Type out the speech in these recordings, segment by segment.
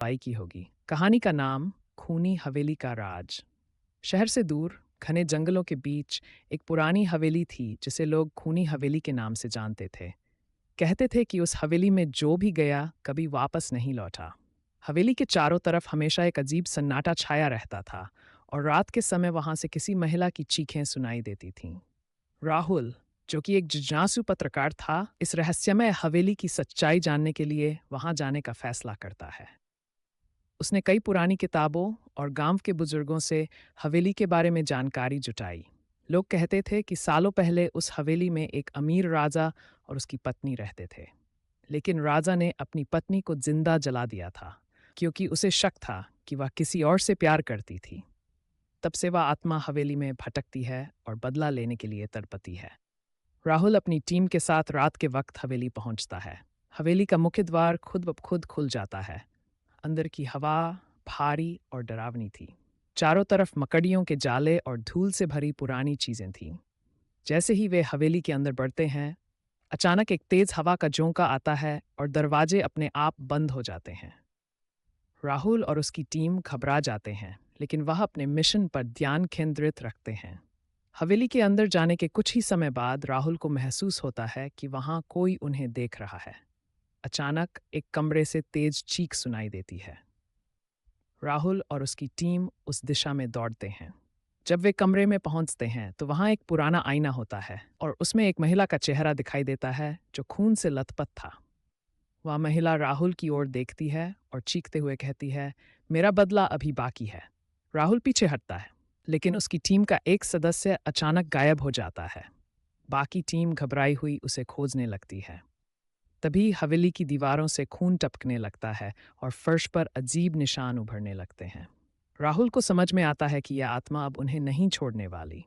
पाई की होगी। कहानी का नाम खूनी हवेली का राज। शहर से दूर घने जंगलों के बीच एक पुरानी हवेली थी जिसे लोग खूनी हवेली के नाम से जानते थे। कहते थे कि उस हवेली में जो भी गया कभी वापस नहीं लौटा। हवेली के चारों तरफ हमेशा एक अजीब सन्नाटा छाया रहता था और रात के समय वहां से किसी महिला की चीखें सुनाई देती थीं। राहुल, जो कि एक जिज्ञासु पत्रकार था, इस रहस्यमय हवेली की सच्चाई जानने के लिए वहां जाने का फैसला करता है। उसने कई पुरानी किताबों और गांव के बुजुर्गों से हवेली के बारे में जानकारी जुटाई। लोग कहते थे कि सालों पहले उस हवेली में एक अमीर राजा और उसकी पत्नी रहते थे, लेकिन राजा ने अपनी पत्नी को जिंदा जला दिया था क्योंकि उसे शक था कि वह किसी और से प्यार करती थी। तब से वह आत्मा हवेली में भटकती है और बदला लेने के लिए तड़पती है। राहुल अपनी टीम के साथ रात के वक्त हवेली पहुंचता है। हवेली का मुख्य द्वार खुद ब खुद खुल जाता है। अंदर की हवा भारी और डरावनी थी। चारों तरफ मकड़ियों के जाले और धूल से भरी पुरानी चीजें थीं। जैसे ही वे हवेली के अंदर बढ़ते हैं, अचानक एक तेज हवा का झोंका आता है और दरवाजे अपने आप बंद हो जाते हैं। राहुल और उसकी टीम घबरा जाते हैं, लेकिन वह अपने मिशन पर ध्यान केंद्रित रखते हैं। हवेली के अंदर जाने के कुछ ही समय बाद राहुल को महसूस होता है कि वहां कोई उन्हें देख रहा है। अचानक एक कमरे से तेज चीख सुनाई देती है। राहुल और उसकी टीम उस दिशा में दौड़ते हैं। जब वे कमरे में पहुंचते हैं तो वहां एक पुराना आईना होता है और उसमें एक महिला का चेहरा दिखाई देता है जो खून से लथपथ था। वह महिला राहुल की ओर देखती है और चीखते हुए कहती है, मेरा बदला अभी बाकी है। राहुल पीछे हटता है, लेकिन उसकी टीम का एक सदस्य अचानक गायब हो जाता है। बाकी टीम घबराई हुई उसे खोजने लगती है। तभी हवेली की दीवारों से खून टपकने लगता है और फर्श पर अजीब निशान उभरने लगते हैं। राहुल को समझ में आता है कि यह आत्मा अब उन्हें नहीं छोड़ने वाली।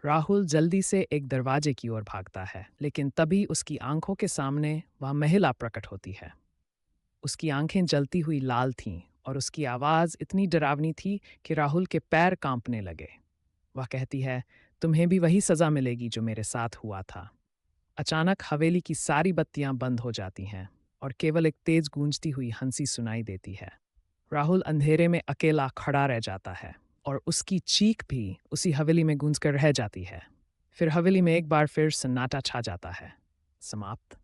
राहुल जल्दी से एक दरवाजे की ओर भागता है, लेकिन तभी उसकी आंखों के सामने वह महिला प्रकट होती है। उसकी आंखें जलती हुई लाल थीं और उसकी आवाज़ इतनी डरावनी थी कि राहुल के पैर कांपने लगे। वह कहती है, तुम्हें भी वही सज़ा मिलेगी जो मेरे साथ हुआ था। अचानक हवेली की सारी बत्तियां बंद हो जाती हैं और केवल एक तेज गूंजती हुई हंसी सुनाई देती है। राहुल अंधेरे में अकेला खड़ा रह जाता है और उसकी चीख भी उसी हवेली में गूंजकर रह जाती है। फिर हवेली में एक बार फिर सन्नाटा छा जाता है। समाप्त।